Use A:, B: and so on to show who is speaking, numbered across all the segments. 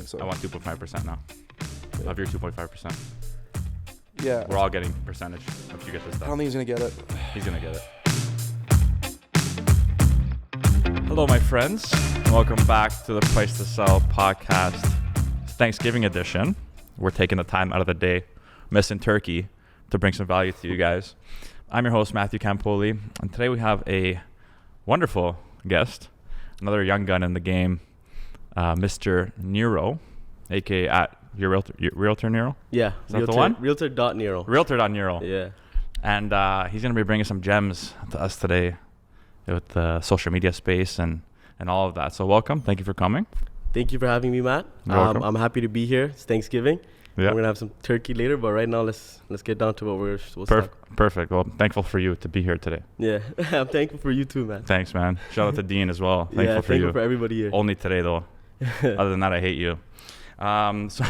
A: So
B: I want 2.5% now of your 2.5%.
A: Yeah.
B: We're all getting percentage if you get this
A: I
B: stuff.
A: don't think he's gonna get it.
B: He's gonna get it. Hello, my friends. Welcome back to the Price to Sell podcast, Thanksgiving edition. We're taking the time out of the day, missing turkey, to bring some value to you guys. I'm your host, Matthew Campoli, and today we have a wonderful guest, another young gun in the game, Mr. Nero, aka at your Realtor Nero?
C: Yeah.
B: Is that the one?
C: Realtor.Nero.
B: Realtor.Nero.
C: Yeah.
B: And he's going to be bringing some gems to us today with the social media space and all of that. So welcome. Thank you for coming.
C: Thank you for having me, Matt.
B: You're welcome.
C: I'm happy to be here. It's Thanksgiving.
B: Yeah.
C: We're going to have some turkey later, but right now let's get down to what we're supposed to talk.
B: Perfect. Well, thankful for you to be here today.
C: Yeah. I'm thankful for you too, man.
B: Thanks, man. Shout out to Dean as well. Thankful
C: Yeah,
B: for you.
C: thankful for everybody here.
B: Only today, though. Other than that, I hate you. So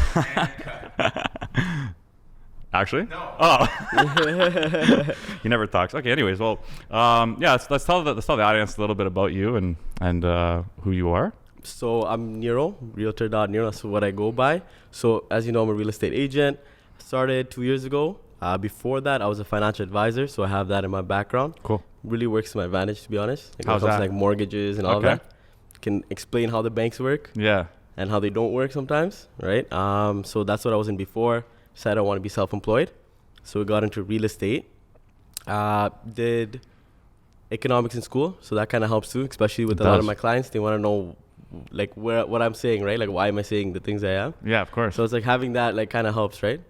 B: actually? No. Oh. He never talks. Okay, anyways, well, yeah, let's tell the audience a little bit about you and who you are.
C: So I'm Nero, Realtor.Nero. That's what I go by. So as you know, I'm a real estate agent. Started 2 years ago. Before that, I was a financial advisor, so I have that in my background.
B: Cool.
C: Really works to my advantage, to be honest. Like
B: How's
C: when it comes
B: that?
C: to like mortgages and all of
B: Okay.
C: that. Can explain how the banks work
B: Yeah.
C: and how they don't work sometimes, right? So that's what I was in before. Decided I want to be self-employed. So we got into real estate. Did economics in school, so that kind of helps too, especially with
B: It
C: a lot
B: does.
C: of my clients. They want to know like what I'm saying, right? Like why am I saying the things I am?
B: Yeah, of course.
C: So it's like having that like kind of helps, right?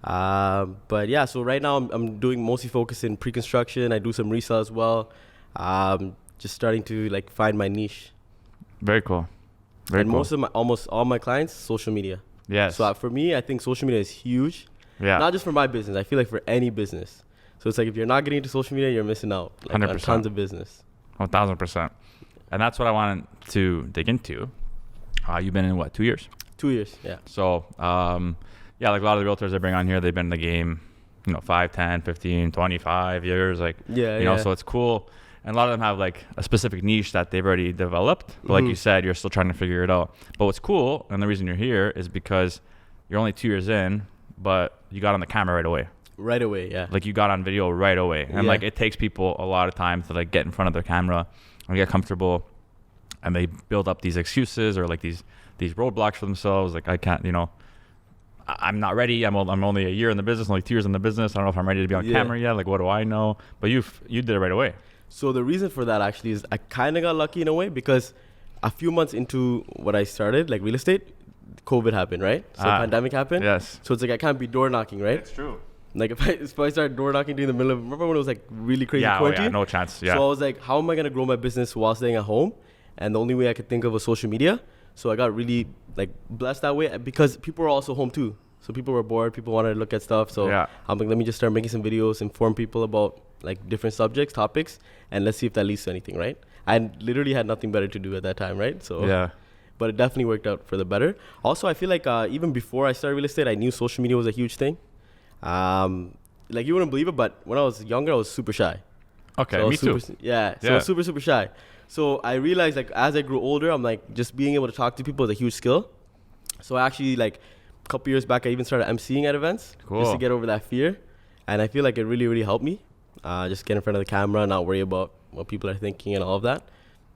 C: But yeah, so right now I'm doing mostly focus in pre-construction. I do some resale as well. Just starting to like find my niche.
B: Very cool. Very
C: And
B: cool.
C: most of almost all my clients, social media.
B: Yes.
C: So for me, I think social media is huge.
B: Yeah.
C: Not just for my business. I feel like for any business. So it's like if you're not getting into social media, you're missing out. Like, on
B: 100%.
C: tons of business.
B: 1,000%. And that's what I wanted to dig into. You've been in what, 2 years?
C: 2 years, yeah.
B: So, yeah, like a lot of the realtors I bring on here, they've been in the game, 5, 10, 15, 25 years. Like,
C: Yeah,
B: so it's cool. And a lot of them have like a specific niche that they've already developed. But like you said, you're still trying to figure it out. But what's cool, and the reason you're here is because you're only 2 years in, but you got on the camera right away.
C: Right away, yeah.
B: Like you got on video right away. And
C: Yeah.
B: like it takes people a lot of time to like get in front of their camera and get comfortable, and they build up these excuses or like these roadblocks for themselves. Like I can't, I'm not ready. I'm only a year in the business, only 2 years in the business. I don't know if I'm ready to be on camera yet. Like, what do I know? But you did it right away.
C: So the reason for that actually is I kind of got lucky in a way because a few months into what I started, like real estate, COVID happened, right? So pandemic happened.
B: Yes.
C: So it's like I can't be door knocking, right?
B: It's true.
C: Like if I start door knocking during the middle of, remember when it was like really crazy quarantine?
B: No chance. Yeah.
C: So I was like, how am I gonna grow my business while staying at home? And the only way I could think of was social media. So I got really like blessed that way because people were also home too. So people were bored. People wanted to look at stuff. So
B: Yeah.
C: I'm like, let me just start making some videos, inform people about like different subjects, topics, and let's see if that leads to anything, right? I literally had nothing better to do at that time, right? So
B: Yeah.
C: but it definitely worked out for the better. Also, I feel like even before I started real estate, I knew social media was a huge thing. Like you wouldn't believe it, but when I was younger, I was super shy.
B: Okay.
C: So I
B: Me
C: was
B: too.
C: Yeah. So I was super, super shy. So I realized like as I grew older, I'm like just being able to talk to people is a huge skill. So I actually like a couple years back, I even started emceeing at events just
B: Cool.
C: to get over that fear. And I feel like it really, really helped me. Just get in front of the camera, not worry about what people are thinking and all of that.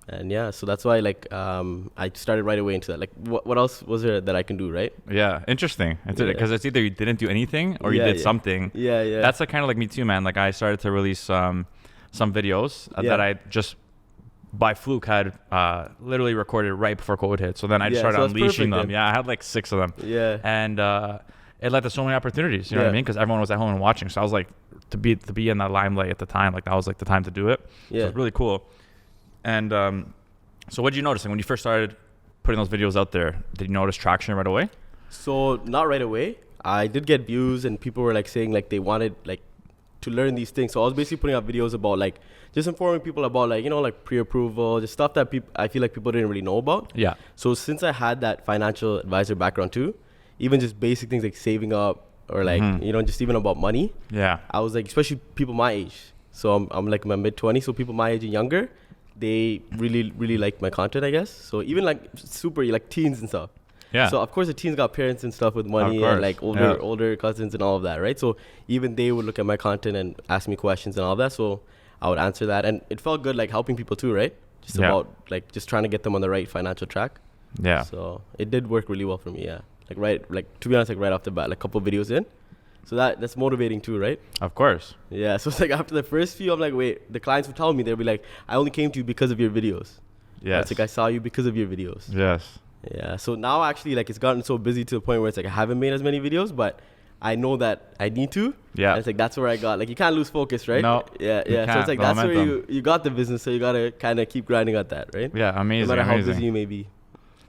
C: And yeah, so that's why like I started right away into that. Like what else was there that I can do, right?
B: Yeah. Interesting. Because it's either you didn't do anything or you
C: Yeah,
B: did
C: yeah.
B: something.
C: Yeah, yeah.
B: That's like kind of like me too, man. Like I started to release some videos that I just by fluke had literally recorded right before COVID hit. So then I just started
C: so that's
B: unleashing
C: perfect
B: them.
C: then.
B: Yeah, I had like 6 of them.
C: Yeah.
B: And it led to so many opportunities. You know what I
C: Yeah.
B: mean? Because everyone was at home and watching. So I was like, to be in that limelight at the time, like that was like the time to do it. So
C: Yeah.
B: it's really cool. And so what did you notice? Like, when you first started putting those videos out there, did you notice traction right away?
C: So not right away. I did get views and people were like saying like they wanted like to learn these things. So I was basically putting out videos about like just informing people about like, like pre-approval, just stuff that I feel like people didn't really know about.
B: Yeah.
C: So since I had that financial advisor background too, even just basic things like saving up or like, just even about money,
B: Yeah.
C: I was like, especially people my age. So I'm like in my mid-20s. So people my age and younger, they really, really like my content, I guess. So even like super, like teens and stuff.
B: Yeah.
C: So of course the teens got parents and stuff with money
B: course.
C: and like older cousins and all of that, right? So even they would look at my content and ask me questions and all that. So I would answer that, and it felt good like helping people too, right? Just about like just trying to get them on the right financial track.
B: Yeah.
C: So it did work really well for me. Yeah. Like to be honest, like right off the bat, like a couple of videos in. So that's motivating too, right?
B: Of course.
C: Yeah. So it's like after the first few, I'm like, wait, the clients would tell me, they'll be like, I only came to you because of your videos.
B: Yes.
C: It's like I saw you because of your videos.
B: Yes.
C: Yeah. So now actually like it's gotten so busy to the point where it's like I haven't made as many videos, but I know that I need to.
B: Yeah.
C: And it's like that's where I got, like, you can't lose focus, right?
B: No.
C: Yeah.
B: You
C: So
B: can't.
C: it's like
B: The
C: that's where
B: momentum.
C: you got the business, so you gotta kind of keep grinding at that, right?
B: Yeah. Amazing.
C: No matter how
B: amazing.
C: busy you may be.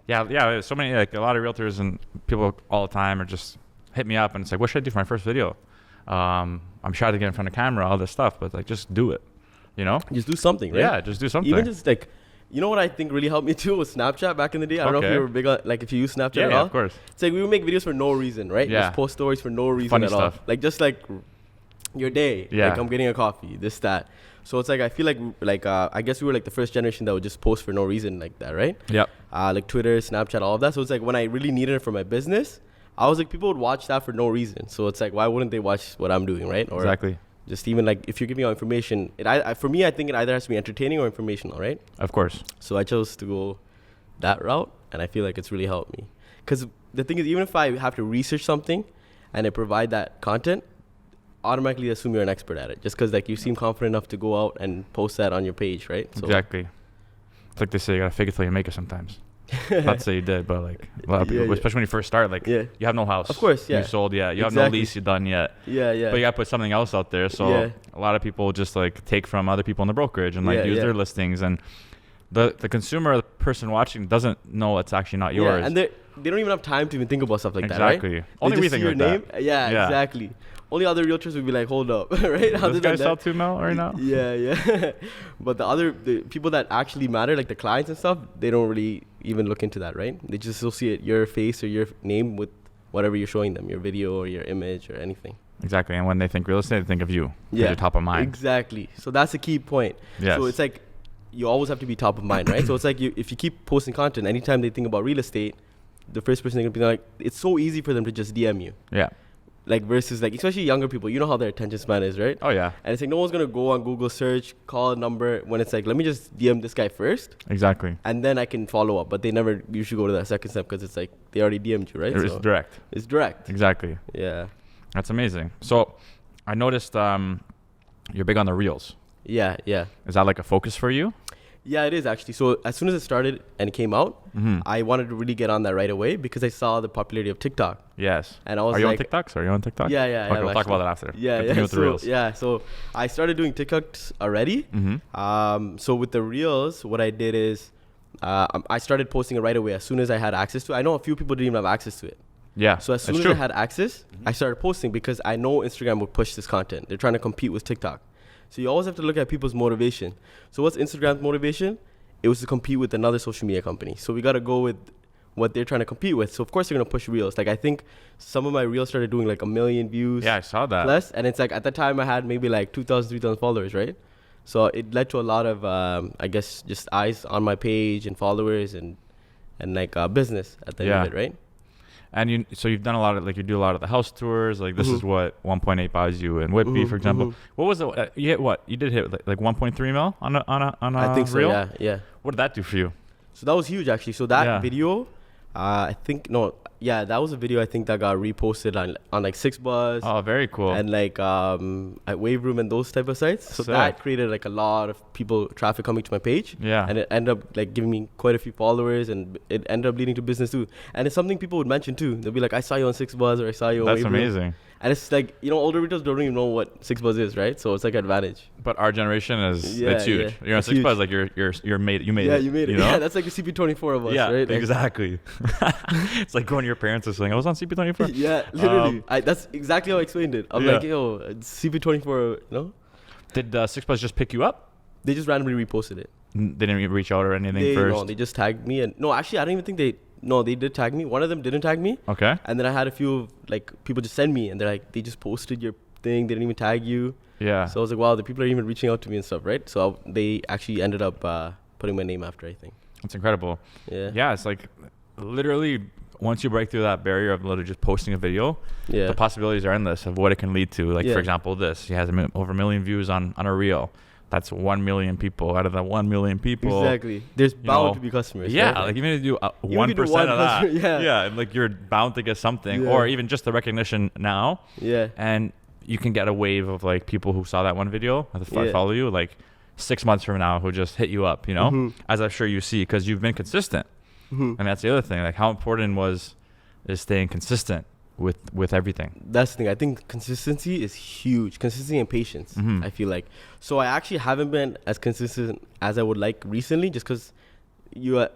B: Yeah. So many, like a lot of realtors and people all the time are just hit me up and it's like, what should I do for my first video? I'm shy to get in front of camera, all this stuff, but like just do it, you know?
C: Just do something, right?
B: Yeah, just do something.
C: Even just like, you know what I think really helped me too was Snapchat back in the day. I don't know if you were big on, like, if you use Snapchat at
B: Yeah,
C: all.
B: of course.
C: It's like we would make videos for no reason, right?
B: Yeah.
C: Just post stories for no reason
B: Funny
C: at
B: stuff.
C: all. Like just like your day.
B: Yeah.
C: Like I'm getting a coffee, this, that. So it's like I feel like I guess we were like the first generation that would just post for no reason like that, right?
B: Yep.
C: Like Twitter, Snapchat, all of that. So it's like when I really needed it for my business, I was like, people would watch that for no reason. So it's like, why wouldn't they watch what I'm doing, right? Or
B: Exactly.
C: just even like if you're giving out information, for me, I think it either has to be entertaining or informational, right?
B: Of course.
C: So I chose to go that route, and I feel like it's really helped me. Because the thing is, even if I have to research something and I provide that content, automatically assume you're an expert at it. Just because like you seem confident enough to go out and post that on your page, right? So
B: Exactly. It's like they say, you gotta fake it till you make it sometimes. Not to say you did, but like a lot of people, especially when you first start, like you have no house.
C: Of course, yeah.
B: You sold yet. You have no lease you done yet.
C: Yeah.
B: But you gotta put something else out there. So a lot of people just like take from other people in the brokerage and like use their listings, and the consumer, the person watching, doesn't know it's actually not yours.
C: Yeah, and they don't even have time to even think about stuff like that, right?
B: Exactly. Only we think
C: your
B: like
C: name. Yeah, exactly. Only other realtors would be like, hold up, right?
B: Does this guy sell 2 mil right now?
C: Yeah. But the people that actually matter, like the clients and stuff, they don't really even look into that, right? They just associate your face or your name with whatever you're showing them, your video or your image or anything.
B: Exactly. And when they think real estate, they think of you.
C: Yeah.
B: You're top of mind.
C: Exactly. So that's a key point.
B: Yes.
C: So it's like you always have to be top of mind, right? So it's like if you keep posting content, anytime they think about real estate, the first person they're going to be like, it's so easy for them to just DM you.
B: Yeah.
C: Like versus like, especially younger people, you know how their attention span is, right?
B: Oh, yeah.
C: And it's like no one's going to go on Google search, call a number when it's like, let me just DM this guy first.
B: Exactly.
C: And then I can follow up. But they never usually go to that second step because it's like they already DM'd you, right?
B: It's direct.
C: It's direct.
B: Exactly.
C: Yeah.
B: That's amazing. So I noticed you're big on the reels.
C: Yeah.
B: Is that like a focus for you?
C: Yeah, it is actually. So as soon as it started and it came out, I wanted to really get on that right away because I saw the popularity of TikTok.
B: Yes.
C: And I was
B: Are you
C: like,
B: on TikTok? Are you on TikTok?
C: Yeah.
B: Okay, we'll talk about that after. Continue with the reels.
C: Yeah, so I started doing TikToks already. So with the reels, what I did is I started posting it right away as soon as I had access to it. I know a few people didn't even have access to it.
B: Yeah.
C: So as soon as I had access, I started posting because I know Instagram will push this content. They're trying to compete with TikTok. So you always have to look at people's motivation. So what's Instagram's motivation? It was to compete with another social media company. So we got to go with what they're trying to compete with. So of course they're going to push reels. Like I think some of my reels started doing like 1 million views.
B: Yeah, I saw that.
C: Plus, and it's like at the time I had maybe like 2,000, 3,000 followers, right? So it led to a lot of, I guess, just eyes on my page and followers and like business at the end of it, right?
B: And you've done a lot of, like, you do a lot of the house tours. Like, this is what 1.8 buys you in Whitby, for example. What was it? You hit what? You did hit like 1.3 mil on a
C: I think so,
B: reel?
C: yeah.
B: What did that do for you?
C: So that was huge, actually. So that video, that was a video I think that got reposted on like 6buzz.
B: Oh, very cool.
C: And like at Wave Room and those type of sites. So that created like a lot of traffic coming to my page.
B: Yeah.
C: And it ended up like giving me quite a few followers, and it ended up leading to business too. And it's something people would mention too. They'll be like, I saw you on 6buzz or I saw you on
B: That's
C: Wave Room.
B: amazing.
C: And it's like, older retailers don't even know what 6buzz is, right? So it's like an advantage.
B: But our generation it's huge. You're on 6buzz, like you made it.
C: Yeah, you made it.
B: You know?
C: Yeah, that's like the CP24 of us, right? Like,
B: exactly. It's like going to your parents and saying, I was on CP24.
C: Yeah, literally. That's exactly how I explained it. I'm like, yo, it's CP24,
B: Did 6buzz just pick you up?
C: They just randomly reposted it.
B: They didn't even reach out or anything first?
C: No, they just tagged me. And no, actually, I don't even think they did tag me. One of them didn't tag me.
B: Okay.
C: And then I had a few, like, people just send me, and they're like, they just posted your thing. They didn't even tag you.
B: Yeah.
C: So I was like, wow, the people are even reaching out to me and stuff, right? So they actually ended up putting my name after, I think.
B: That's incredible.
C: Yeah.
B: Yeah, it's like literally once you break through that barrier of literally just posting a video,
C: Yeah.
B: the possibilities are endless of what it can lead to. Like,
C: Yeah.
B: for example, this. He has over 1 million views on a reel. That's 1 million people. Out of that 1 million people,
C: Exactly. There's bound
B: know,
C: to be customers.
B: yeah,
C: right?
B: like even if you do
C: Even
B: 1%
C: if you do
B: of
C: one
B: that,
C: customer, yeah.
B: and like you're bound to get something,
C: Yeah.
B: or even just the recognition now,
C: Yeah.
B: and you can get a wave of like people who saw that one video that
C: Yeah.
B: follow you, like 6 months from now, who just hit you up,
C: Mhm.
B: as I'm sure you see, because you've been consistent.
C: Mhm.
B: And that's the other thing, like how important is staying consistent with everything.
C: That's the thing. I think consistency is huge. Consistency and patience.
B: Mhm.
C: I feel like. So I actually haven't been as consistent as I would like recently, just because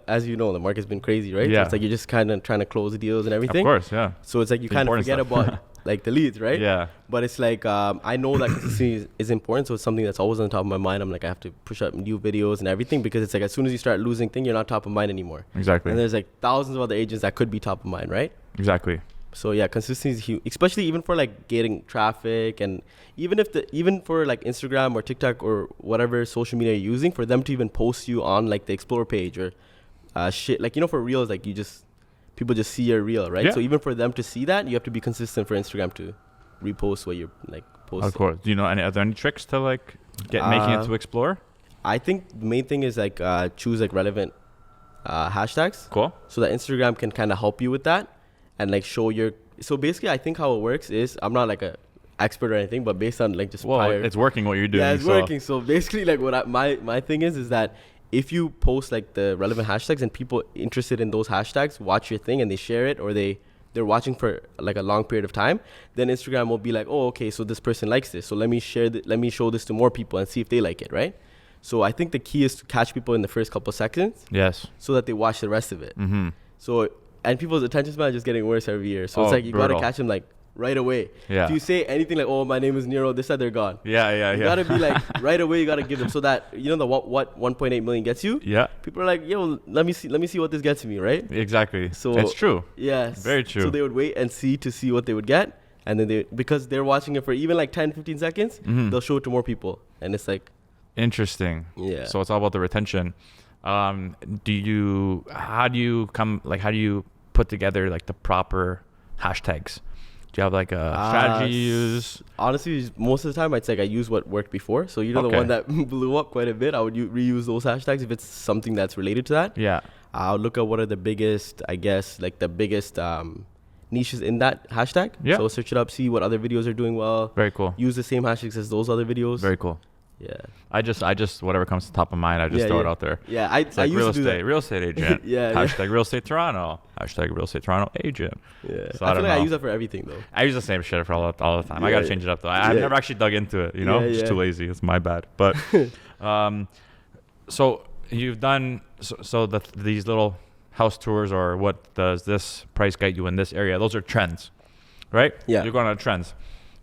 C: as you know, the market's been crazy, right?
B: Yeah.
C: So it's like you're just kind of trying to close the deals and everything.
B: Of course, yeah.
C: So it's like you
B: The
C: kind of
B: important
C: forget
B: stuff.
C: about like the leads, right?
B: Yeah.
C: But it's like I know that consistency is important, so it's something that's always on top of my mind. I'm like, I have to push up new videos and everything, because it's like as soon as you start losing things, you're not top of mind anymore.
B: Exactly.
C: And there's like thousands of other agents that could be top of mind, right?
B: Exactly.
C: So yeah, consistency is huge, especially even for like getting traffic, and even for like Instagram or TikTok or whatever social media you're using, for them to even post you on like the Explore page or shit, like for reels, like people just see your reel, right?
B: Yeah.
C: So even for them to see that, you have to be consistent for Instagram to repost what you're like posting.
B: Of course. Do you know are there any tricks to like making it to Explore?
C: I think the main thing is like choose like relevant hashtags,
B: Cool.
C: so that Instagram can kind of help you with that, and like show your. So basically, I think how it works is, I'm not like a expert or anything, but based on like just
B: Well,
C: prior.
B: it's working what you're doing.
C: Yeah, it's
B: so.
C: working. So basically, like my thing is that if you post like the relevant hashtags and people interested in those hashtags watch your thing and they share it, or they're watching for like a long period of time, then Instagram will be like, oh, okay, so this person likes this, so let me show this to more people and see if they like it, right? So I think the key is to catch people in the first couple seconds,
B: Yes.
C: so that they watch the rest of it.
B: Mm-hmm.
C: So, and people's attention span is just getting worse every year. So
B: Oh,
C: it's like you gotta
B: brutal.
C: catch them like right away.
B: Yeah.
C: If you say anything like, "Oh, my name is Nero," this side they're gone.
B: Yeah.
C: You gotta be like right away. You gotta give them, so that the what 1.8 million gets you.
B: Yeah.
C: People are like, "Yo, let me see what this gets me," right?
B: Exactly.
C: So
B: it's true.
C: Yes.
B: Very true.
C: So they would wait and see what they would get, and then because they're watching it for even like 10, 15 seconds,
B: Mhm.
C: they'll show it to more people, and it's like,
B: Interesting.
C: yeah.
B: So it's all about the retention. How do you put together like the proper hashtags? Do you have like a strategy you use?
C: Honestly, most of the time, it's like I use what worked before. So the
B: Okay.
C: one that blew up quite a bit, I would reuse those hashtags if it's something that's related to that.
B: Yeah.
C: I'll look at what are the biggest, I guess, like the biggest niches in that hashtag.
B: Yeah.
C: So search it up, see what other videos are doing well.
B: Very cool.
C: Use the same hashtags as those other videos.
B: Very cool.
C: Yeah.
B: I just whatever comes to the top of mind, I just
C: Yeah,
B: throw it
C: yeah.
B: out there.
C: Yeah, I
B: It's like
C: used to do that.
B: real estate agent.
C: Yeah, yeah.
B: Hashtag real estate Toronto. Hashtag real estate Toronto agent.
C: Yeah.
B: So
C: I
B: I
C: feel
B: don't
C: like I
B: know.
C: use that for everything though.
B: I use the same shit for all the time. I
C: Yeah,
B: gotta
C: yeah.
B: change it up though. I've
C: Yeah.
B: never actually dug into it.
C: Yeah,
B: just
C: yeah.
B: too lazy. It's my bad. But so you've done these little house tours, or what does this price get you in this area? Those are trends, right?
C: Yeah.
B: You're going on trends,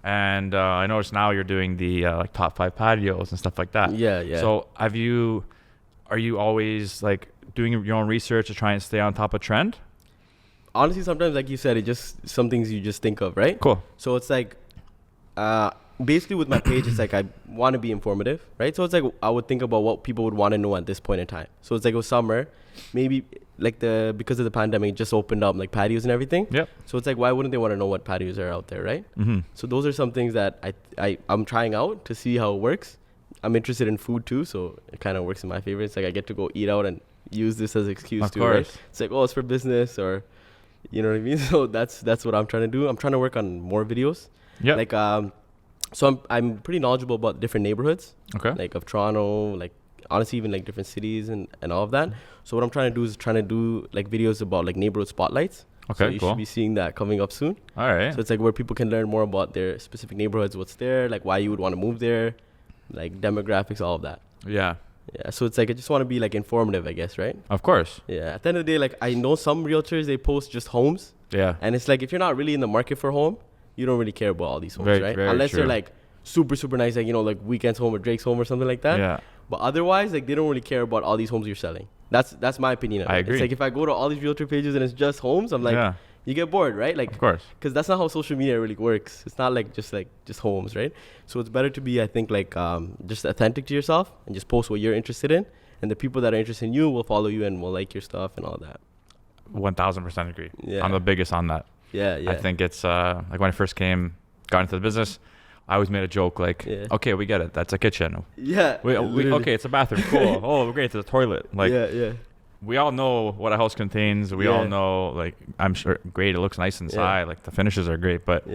B: and I noticed now you're doing the like top 5 patios and stuff like that.
C: Yeah, yeah.
B: So are you always like doing your own research to try and stay on top of trend?
C: Honestly, sometimes, like you said, it just some things you just think of, right?
B: Cool.
C: So it's like, basically with my page, it's like I want to be informative, right? So it's like I would think about what people would want to know at this point in time. So it's like it was summer, maybe like because of the pandemic, it just opened up like patios and everything.
B: Yep.
C: So it's like, why wouldn't they want to know what patios are out there, right?
B: Mm-hmm.
C: So those are some things that I'm trying out to see how it works. I'm interested in food too, so it kind of works in my favor. It's like I get to go eat out and use this as an excuse
B: Of
C: too,
B: course.
C: right? It's like, oh, it's for business, or you know what I mean? So that's what I'm trying to do. I'm trying to work on more videos.
B: Yeah.
C: Like so I'm pretty knowledgeable about different neighborhoods,
B: Okay.
C: like of Toronto, like honestly even like different cities and all of that. So what I'm trying to do is like videos about like neighborhood spotlights.
B: Okay,
C: So you
B: cool.
C: should be seeing that coming up soon.
B: All right.
C: So it's like where people can learn more about their specific neighborhoods, what's there, like why you would want to move there, like demographics, all of that.
B: Yeah.
C: Yeah. So it's like I just want to be like informative, I guess, right?
B: Of course.
C: Yeah. At the end of the day, like I know some realtors, they post just homes.
B: Yeah.
C: And it's like if you're not really in the market for a home, you don't really care about all these homes,
B: Very-
C: right?
B: very
C: Unless
B: true.
C: they're like super, super nice, like, like Weekend's home or Drake's home or something like that.
B: Yeah.
C: But otherwise, like they don't really care about all these homes you're selling. That's my opinion of
B: I
C: it.
B: agree.
C: It's like if I go to all these realtor pages and it's just homes, I'm like,
B: yeah.
C: you get bored, right? Like,
B: Of course.
C: because that's not how social media really works. It's not like just homes, right? So it's better to be, I think, like just authentic to yourself and just post what you're interested in, and the people that are interested in you will follow you and will like your stuff and all that.
B: 1000% agree.
C: Yeah.
B: I'm the biggest on that.
C: Yeah.
B: I think it's like when I first got into the business, I always made a joke like, okay, we get it. That's a kitchen.
C: Yeah.
B: Okay, it's a bathroom. Cool. Oh, great. It's a toilet. Like, we all know what a house contains. We all know, like, I'm sure, great. It looks nice inside. Like, the finishes are great. But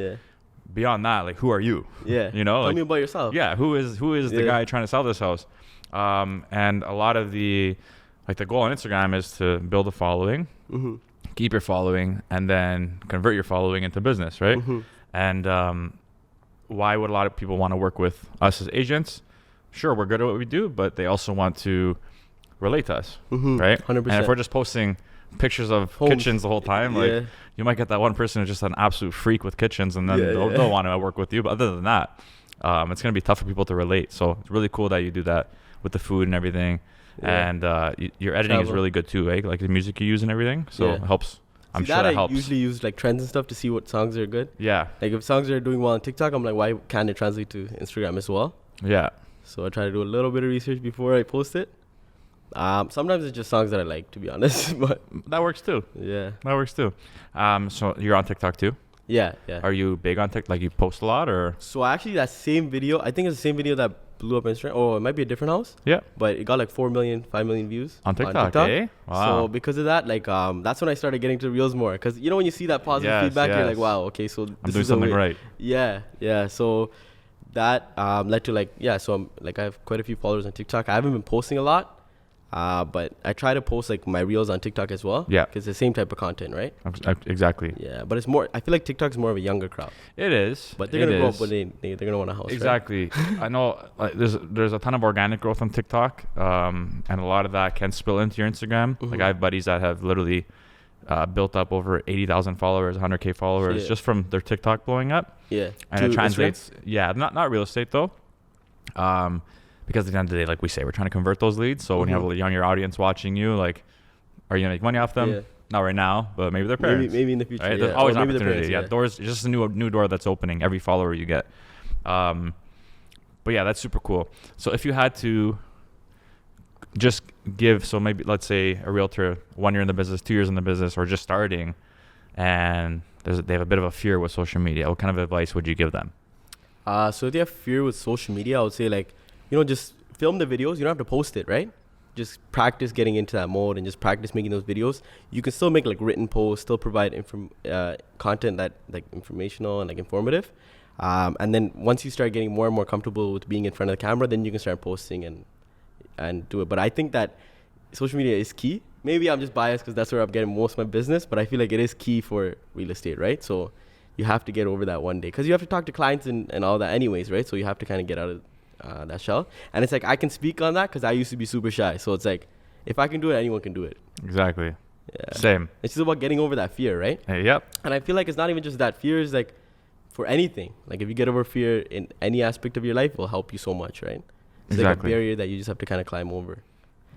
B: beyond that, like, who are you?
C: Yeah.
B: You know,
C: tell me about yourself.
B: Yeah. Who is the guy trying to sell this house? And a lot of the goal on Instagram is to build a following, keep your following, and then convert your following into business, right? And why would a lot of people want to work with us as agents? Sure, we're good at what we do, but they also want to relate to us, right?
C: 100%.
B: And if we're just posting pictures of kitchens the whole time, like, you might get that one person who's just an absolute freak with kitchens, and then they'll want to work with you. But other than that, it's going to be tough for people to relate. So it's really cool that you do that with the food and everything. And your editing is really good too, right? Like the music you use and everything. So it helps. I'm sure that helps. I
C: usually use like trends and stuff to see what songs are good.
B: Yeah.
C: Like if songs are doing well on TikTok, I'm like, why can't it translate to Instagram as well?
B: Yeah. So
C: I try to do a little bit of research before I post it. Sometimes it's just songs that I like, to be honest. But
B: that works too.
C: Yeah.
B: That works too. So you're on TikTok too?
C: Yeah.
B: Are you big on TikTok? Like you post a lot or?
C: So actually that same video, I think it's the same video that blew up on Instagram. Oh, it might be a different house.
B: Yeah.
C: But it got like 4 million, 5 million views.
B: On TikTok, eh? Wow.
C: So because of that, like, that's when I started getting to Reels more. Because, you know, when you see that positive feedback, you're like, wow, okay, so this
B: I'm doing something right.
C: Yeah. So that led to like, so I have quite a few followers on TikTok. I haven't been posting a lot. But I try to post like my reels on TikTok as well. Yeah. Because it's the same type of content, right?
B: Exactly.
C: Yeah. But it's more, I feel like TikTok's more of a younger crowd.
B: It is.
C: But they're going to grow up when they're going to want a house.
B: Exactly. Right? I know like, there's a ton of organic growth on TikTok. And a lot of that can spill into your Instagram. Like I have buddies that have literally built up over 80,000 followers, 100K followers just from their TikTok blowing up. Yeah. And it translates. Instagram? Yeah. Not real estate though. Because at the end of the day, like we say, we're trying to convert those leads. So when you have a younger audience watching you, like, are you gonna make money off them? Yeah. Not right now, but maybe their parents.
C: Maybe in the future.
B: Right? There's always an opportunity. Doors, just a new door that's opening every follower you get. But yeah, that's super cool. So if you had to just give, so maybe let's say a realtor 1 year in the business, 2 years in the business, or just starting, and they have a bit of a fear with social media, what kind of advice would you give them?
C: So if they have fear with social media, I would say like, just film the videos. You don't have to post it, right? Just practice getting into that mode and just practice making those videos. You can still make like written posts, still provide content that like informational and like informative. And then once you start getting more and more comfortable with being in front of the camera, then you can start posting and do it. But I think that social media is key. Maybe I'm just biased because that's where I'm getting most of my business, but I feel like it is key for real estate, right? So you have to get over that one day because you have to talk to clients and all that anyways, right? So you have to kind of get out of that shell. And it's like I can speak on that because I used to be super shy. So it's like if I can do it, anyone can do it.
B: Exactly. Yeah. Same.
C: It's just about getting over that fear, right?
B: Yep.
C: And I feel like it's not even just that. Fear is like for anything. Like if you get over fear in any aspect of your life, it will help you so much, right? It's like a barrier that you just have to kind of climb over.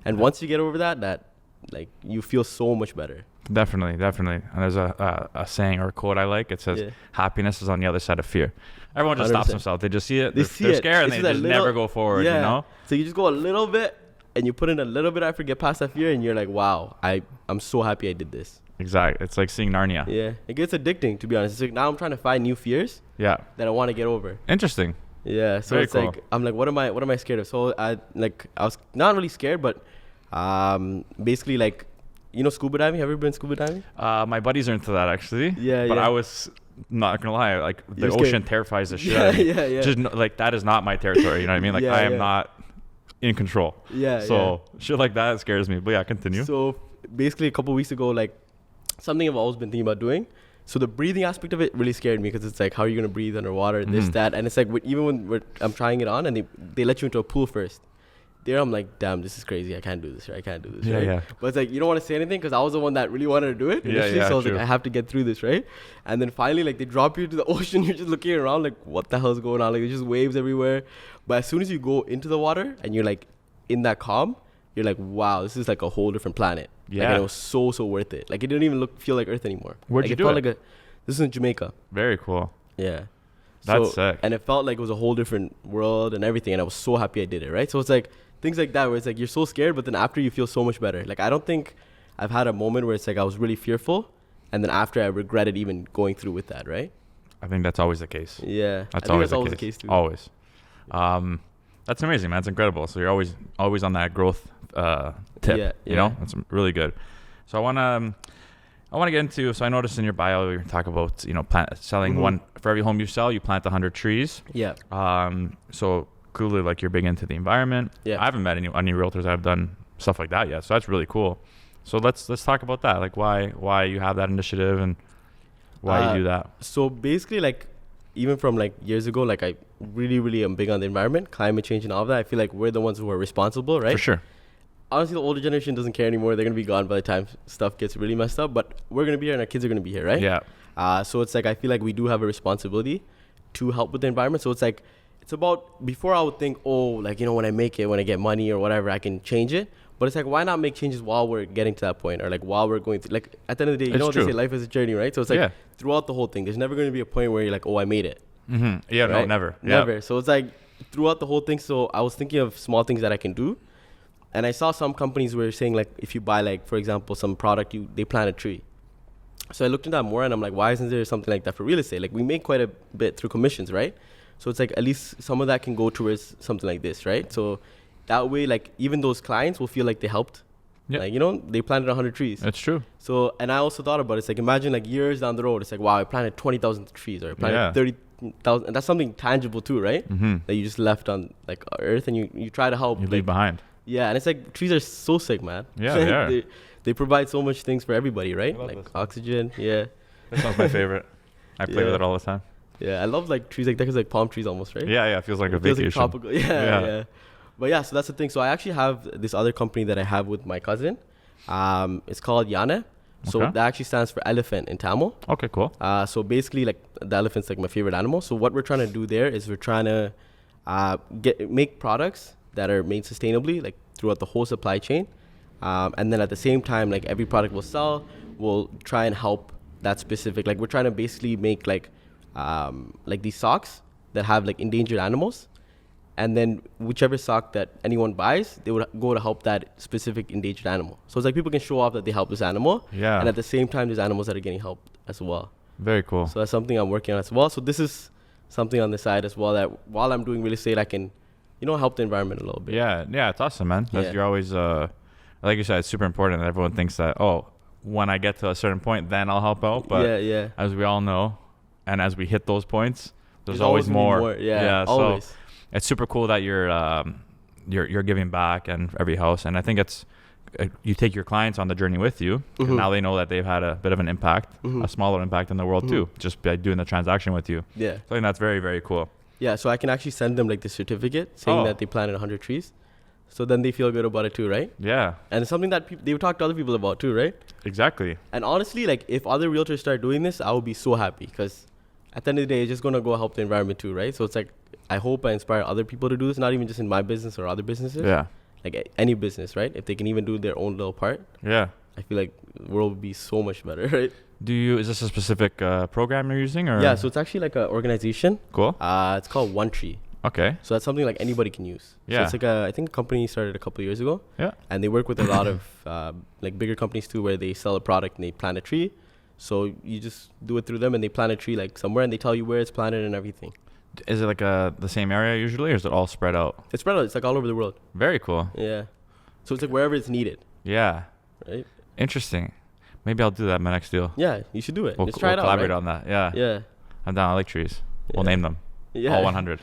C: And once you get over that like you feel so much better.
B: Definitely. And there's a saying or a quote I like. It says, happiness is on the other side of fear. Everyone just 100%. Stops themselves. They just see it. They're scared and they just never go forward, you know?
C: So you just go a little bit and you put in a little bit after get past that fear and you're like, wow, I'm so happy I did this.
B: Exactly. It's like seeing Narnia.
C: Yeah. It gets addicting, to be honest. It's like now I'm trying to find new fears that I want to get over.
B: Interesting.
C: Yeah. So very it's cool. Like, I'm like, what am I scared of? So I was not really scared, but basically like, scuba diving. Have you ever been scuba diving?
B: My buddies are into that actually.
C: Yeah.
B: But I was not gonna lie, like the ocean terrifies the shit out of me. Yeah. Just like that is not my territory. You know what I mean? Like I am not in control. Yeah. So shit like that scares me. But yeah, continue.
C: So basically, a couple weeks ago, like something I've always been thinking about doing. So the breathing aspect of it really scared me because it's like, how are you gonna breathe underwater? This, that, and it's like even when I'm trying it on, and they let you into a pool first. There I'm like, damn, this is crazy. I can't do this. Right?
B: Yeah.
C: But it's like, you don't want to say anything because I was the one that really wanted to do it initially. So I was like, I have to get through this, right? And then finally, like, they drop you to the ocean. You're just looking around like, what the hell is going on? Like, there's just waves everywhere. But as soon as you go into the water and you're like in that calm, you're like, wow, this is like a whole different planet. Yeah. Like, it was so worth it. Like, it didn't even feel like Earth anymore.
B: Where'd you do it?
C: This is in Jamaica.
B: Very cool.
C: Yeah.
B: That's sick.
C: And it felt like it was a whole different world and everything. And I was so happy I did it, right? So it's like, things like that where it's like you're so scared, but then after you feel so much better. Like I don't think I've had a moment where it's like I was really fearful, and then after I regretted even going through with that, right?
B: I think that's always the case.
C: Yeah,
B: That's
C: I think
B: always
C: that's
B: the
C: always
B: case.
C: the case too.
B: Always. That's amazing, man. That's incredible. So you're always on that growth tip.
C: Yeah,
B: You know, that's really good. So I want to get into. So I noticed in your bio you talk about selling one for every home you sell, you plant 100 trees.
C: Yeah.
B: So clearly, like, you're big into the environment.
C: Yeah.
B: I haven't met any realtors that have done stuff like that yet. So that's really cool. So let's talk about that. Like why you have that initiative and why you do that.
C: So basically, like, even from like years ago, like I really am big on the environment, climate change, and all of that. I feel like we're the ones who are responsible, right?
B: For sure.
C: Honestly, the older generation doesn't care anymore. They're gonna be gone by the time stuff gets really messed up. But we're gonna be here, and our kids are gonna be here, right?
B: Yeah.
C: So it's like I feel like we do have a responsibility to help with the environment. So it's like it's about, before I would think, oh, like, when I make it, when I get money or whatever, I can change it. But it's like, why not make changes while we're getting to that point, or like while we're going through, like, at the end of the day,
B: It's
C: what they
B: true.
C: say, life is a journey, right? So it's like throughout the whole thing, there's never going to be a point where you're like, oh, I made it.
B: Mm-hmm. Yeah.
C: Right?
B: No, never.
C: Never. So it's like throughout the whole thing. So I was thinking of small things that I can do. And I saw some companies were saying, like, if you buy, like, for example, some product, they plant a tree. So I looked into that more, and I'm like, why isn't there something like that for real estate? Like, we make quite a bit through commissions, right? So it's like, at least some of that can go towards something like this, right? So that way, like, even those clients will feel like they helped.
B: Yeah.
C: Like, they planted 100 trees.
B: That's true.
C: So, and I also thought about it. It's like, imagine, like, years down the road, it's like, wow, I planted 20,000 trees, or I planted 30,000. And that's something tangible too, right?
B: Mm-hmm.
C: That you just left on, like, Earth, and you try to help.
B: You leave behind.
C: Yeah, and it's like, trees are so sick, man.
B: Yeah, they are.
C: They provide so much things for everybody, right?
B: I love
C: Like
B: this.
C: oxygen. Yeah.
B: This one's my favorite. I play with it all the time.
C: Yeah, I love like trees like that, 'cause like palm trees almost, right?
B: Yeah. It feels like a
C: It feels
B: vacation.
C: like tropical. Yeah. But yeah, so that's the thing. So I actually have this other company that I have with my cousin. It's called Yane. So
B: Okay.
C: that actually stands for elephant in Tamil.
B: Okay, cool.
C: So basically, like, the elephant's like my favorite animal. So what we're trying to do there is we're trying to make products that are made sustainably, like, throughout the whole supply chain. And then at the same time, like, every product we'll sell, we'll try and help that specific. Like, we're trying to basically make like these socks that have like endangered animals. And then whichever sock that anyone buys, they would go to help that specific endangered animal. So it's like people can show off that they help this animal.
B: Yeah.
C: And at the same time, there's animals that are getting helped as well.
B: Very cool.
C: So that's something I'm working on as well. So this is something on the side as well, that while I'm doing real estate, I can, help the environment a little bit.
B: Yeah, it's awesome, man.
C: Yeah.
B: You're always, like you said, it's super important that everyone thinks that, oh, when I get to a certain point, then I'll help out. But
C: yeah.
B: as we all know, and as we hit those points, there's always more.
C: Yeah, always.
B: So it's super cool that you're giving back and every house. And I think it's, you take your clients on the journey with you.
C: Mm-hmm.
B: Now they know that they've had a bit of an impact, a smaller impact in the world too, just by doing the transaction with you.
C: Yeah.
B: So I think that's very, very cool.
C: Yeah, so I can actually send them like the certificate saying that they planted 100 trees. So then they feel good about it too, right?
B: Yeah.
C: And it's something that they would talk to other people about too, right?
B: Exactly.
C: And honestly, like, if other realtors start doing this, I would be so happy, because at the end of the day, it's just going to go help the environment too, right? So it's like, I hope I inspire other people to do this, not even just in my business or other businesses.
B: Yeah.
C: Like any business, right? If they can even do their own little part,
B: Yeah.
C: I feel like the world would be so much better, right?
B: Is this a specific program you're using, or?
C: Yeah, so it's actually like an organization.
B: Cool.
C: It's called One Tree.
B: Okay.
C: So that's something like anybody can use.
B: Yeah.
C: So it's like I think a company started a couple of years ago.
B: Yeah.
C: And they work with a lot of like bigger companies too, where they sell a product and they plant a tree. So you just do it through them, and they plant a tree like somewhere, and they tell you where it's planted and everything.
B: Is it like the same area usually, or is it all spread out?
C: It's spread out. It's like all over the world.
B: Very cool.
C: Yeah. So it's like wherever it's needed.
B: Yeah.
C: Right.
B: Interesting. Maybe I'll do that in my next deal.
C: Yeah, you should do it.
B: We'll
C: Just try it out.
B: collaborate
C: Right?
B: on that. Yeah.
C: Yeah.
B: I'm down. I like trees. We'll
C: Yeah.
B: name them.
C: Yeah.
B: All 100.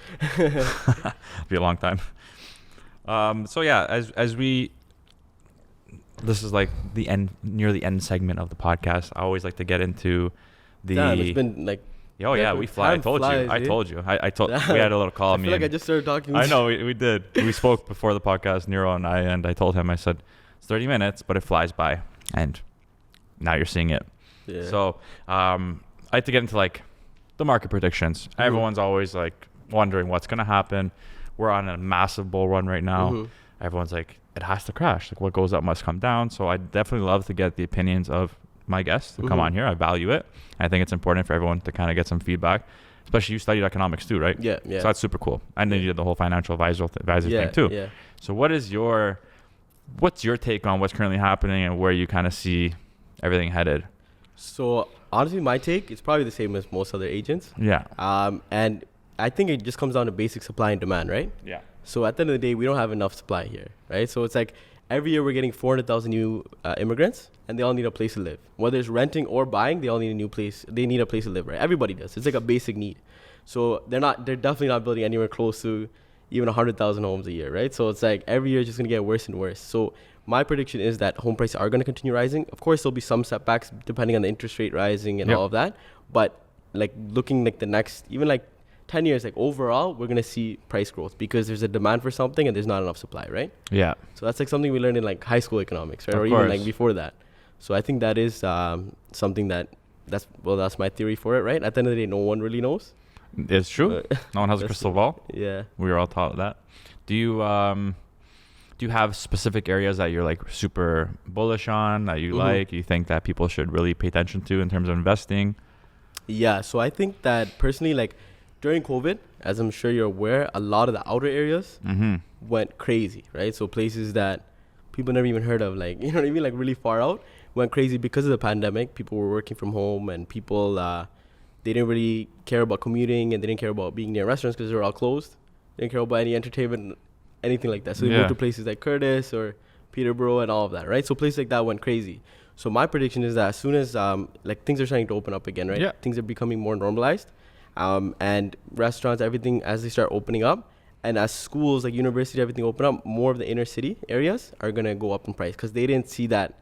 B: Be a long time. So yeah, as we, this is like near the end segment of the podcast. I always like to get into the.
C: Damn, it's been like.
B: Oh yeah, we fly. I
C: Time
B: told
C: flies,
B: you. I
C: eh?
B: told you. I told.
C: Damn.
B: We had a little call.
C: I
B: Me
C: feel like
B: and-
C: I just started talking.
B: I know we did. We spoke before the podcast, Nero and I told him, I said, it's 30 minutes, but it flies by. And now you're seeing it.
C: Yeah.
B: So I like to get into like the market predictions.
C: Mm-hmm.
B: Everyone's always like wondering what's going to happen. We're on a massive bull run right now.
C: Mhm.
B: Everyone's like, it has to crash. Like, what goes up must come down. So I definitely love to get the opinions of my guests who come
C: Mhm.
B: on here. I value it. I think it's important for everyone to kind of get some feedback. Especially you studied economics too, right?
C: Yeah.
B: So that's super cool. And then you did the whole financial advisor
C: Yeah.
B: thing too.
C: Yeah.
B: So what is your what's your take on what's currently happening and where you kind of see everything headed?
C: So honestly, my take is probably the same as most other agents.
B: Yeah.
C: And I think it just comes down to basic supply and demand, right?
B: Yeah.
C: So at the end of the day, we don't have enough supply here, right? So it's like every year we're getting 400,000 new immigrants, and they all need a place to live. Whether it's renting or buying, they all need a new place. They need a place to live, right? Everybody does. It's like a basic need. So they're definitely not building anywhere close to even 100,000 homes a year, right? So it's like every year it's just gonna get worse and worse. So my prediction is that home prices are gonna continue rising. Of course, there'll be some setbacks depending on the interest rate rising and all of that. But like looking like the next, even like 10 years, like overall, we're gonna see price growth because there's a demand for something and there's not enough supply, right? Yeah. So that's like something we learned in like high school economics, right? Or even like before that. So I think that is something that's my theory for it, right? At the end of the day, no one really knows.
B: It's true. No one has a crystal ball.
C: Yeah.
B: We were all taught that. Do you have specific areas that you're like super bullish on that you like, you think that people should really pay attention to in terms of investing? Yeah.
C: So I think that personally, like during COVID, as I'm sure you're aware, a lot of the outer areas went crazy, right? So places that people never even heard of, like, you know what I mean? Like really far out went crazy because of the pandemic. People were working from home and people, they didn't really care about commuting and they didn't care about being near restaurants because they were all closed. They didn't care about any entertainment, anything like that. So they moved to places like Curtis or Peterborough and all of that, right? So places like that went crazy. So my prediction is that as soon as like things are starting to open up again, right? Yeah. Things are becoming more normalized. And restaurants, everything, as they start opening up, and as schools like university, everything open up, more of the inner city areas are gonna go up in price because they didn't see that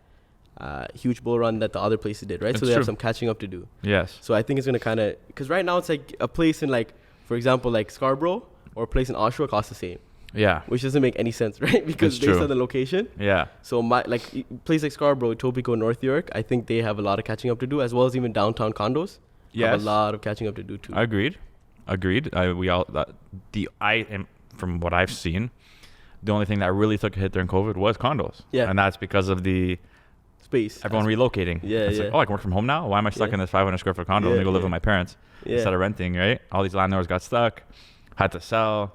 C: huge bull run that the other places did, right? So they have some catching up to do. Yes. So I think it's gonna kind of, because right now it's like a place in like, for example, like Scarborough or a place in Oshawa costs the same. Yeah. Which doesn't make any sense, right? Because based on the location. Yeah. So my like place like Scarborough, Etobicoke, North York, I think they have a lot of catching up to do, as well as even downtown condos. Have a lot of catching up to do too. Agreed. From what I've seen, the only thing that really took a hit during COVID was condos. Yeah. And that's because of the space. Everyone relocating. Yeah. It's like, oh, I can work from home now? Why am I stuck in this 500 square foot condo? Let me go live with my parents instead of renting, right? All these landlords got stuck, had to sell,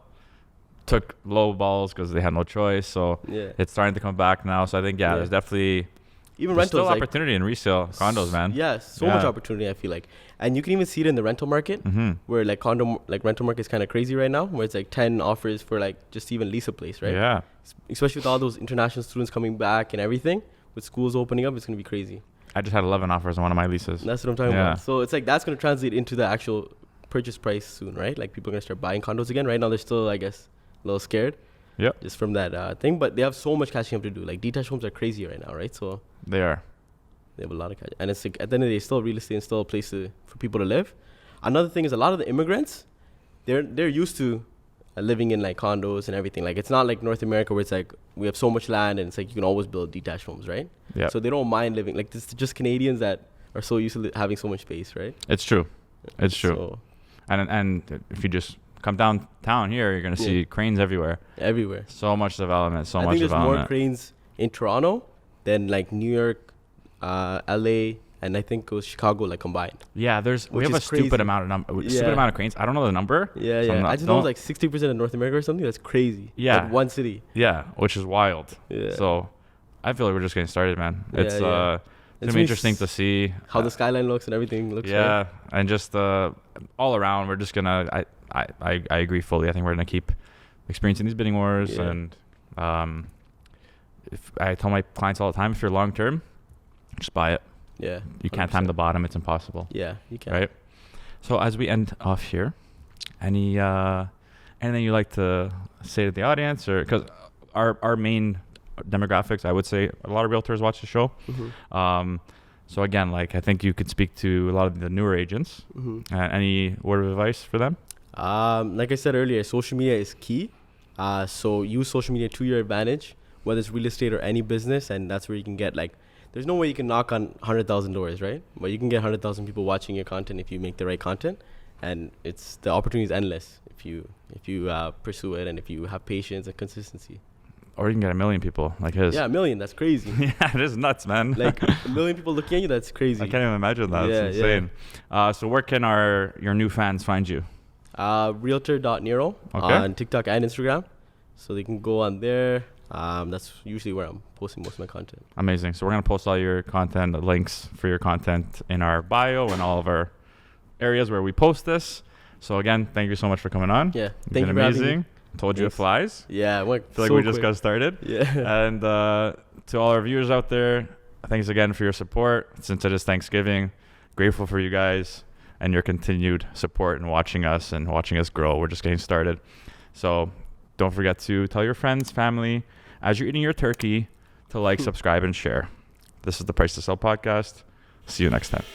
C: took low balls because they had no choice. So it's starting to come back now. So I think, there's definitely even rentals, still opportunity in resale condos, man. Yes, so much opportunity, I feel like. And you can even see it in the rental market, where like rental market is kind of crazy right now, where it's like 10 offers for like just to even lease a place, right? Yeah. Especially with all those international students coming back and everything, with schools opening up, it's going to be crazy. I just had 11 offers on one of my leases. That's what I'm talking about. So it's like that's going to translate into the actual purchase price soon, right? Like people are going to start buying condos again. Right now they're still, I guess, a little scared. Yep. Just from that thing. But they have so much catching up to do. Like detached homes are crazy right now, right? So they are. They have a lot of cash. And it's like, at the end of the day, still real estate and still a place for people to live. Another thing is a lot of the immigrants, they're used to living in like condos and everything. Like it's not like North America where it's like we have so much land and it's like you can always build detached homes, right? Yeah. So they don't mind living. Like it's just Canadians that are so used to having so much space, right? It's true. It's true. So, and if you just come downtown here, you're going to see cranes everywhere. Everywhere. So much development, I think there's more cranes in Toronto than like New York, LA, and I think it was Chicago like combined. Yeah, we have a stupid amount of cranes. I don't know the number. Yeah, yeah. I just know it's like 60% of North America or something. That's crazy. Yeah. Like one city. Yeah, which is wild. Yeah. So I feel like we're just getting started, man. It's going to be interesting to see how the skyline looks and everything looks. Yeah, right? And just all around, we're just going to, I agree fully. I think we're going to keep experiencing these bidding wars. And if I tell my clients all the time, if you're long term, just buy it. Yeah. You 100%. Can't time the bottom. It's impossible. Yeah, you can. Right? So as we end off here, anything you'd like to say to the audience? Or because our main demographics, I would say a lot of realtors watch the show. Mm-hmm. So again, like I think you could speak to a lot of the newer agents. Mm-hmm. Any word of advice for them? Like I said earlier, social media is key. So use social media to your advantage, whether it's real estate or any business, and that's where you can get like. There's no way you can knock on 100,000 doors, right? But you can get 100,000 people watching your content if you make the right content, and the opportunity is endless if you pursue it and if you have patience and consistency. Or you can get 1 million people like his. Yeah, 1 million. That's crazy. Yeah, it is nuts, man. Like 1 million people looking at you. That's crazy. I can't even imagine that. Yeah, it's insane. Yeah. So where can your new fans find you? Realtor.Nero on TikTok and Instagram. So they can go on there. That's usually where I'm posting most of my content.
B: Amazing. So we're going to post all your content, the links for your content in our bio and all of our areas where we post this. So again, thank you so much for coming on.
C: Yeah,
B: It's
C: thank
B: been
C: you for having
B: amazing.
C: me.
B: Told you it
C: Thanks.
B: flies.
C: Yeah, it went
B: I feel like
C: so
B: we just
C: quick.
B: got started.
C: Yeah.
B: And to all our viewers out there, thanks again for your support. Since it is Thanksgiving, grateful for you guys and your continued support and watching us grow. We're just getting started. So don't forget to tell your friends, family, as you're eating your turkey, to like, subscribe, and share. This is the Price to Sell podcast. See you next time.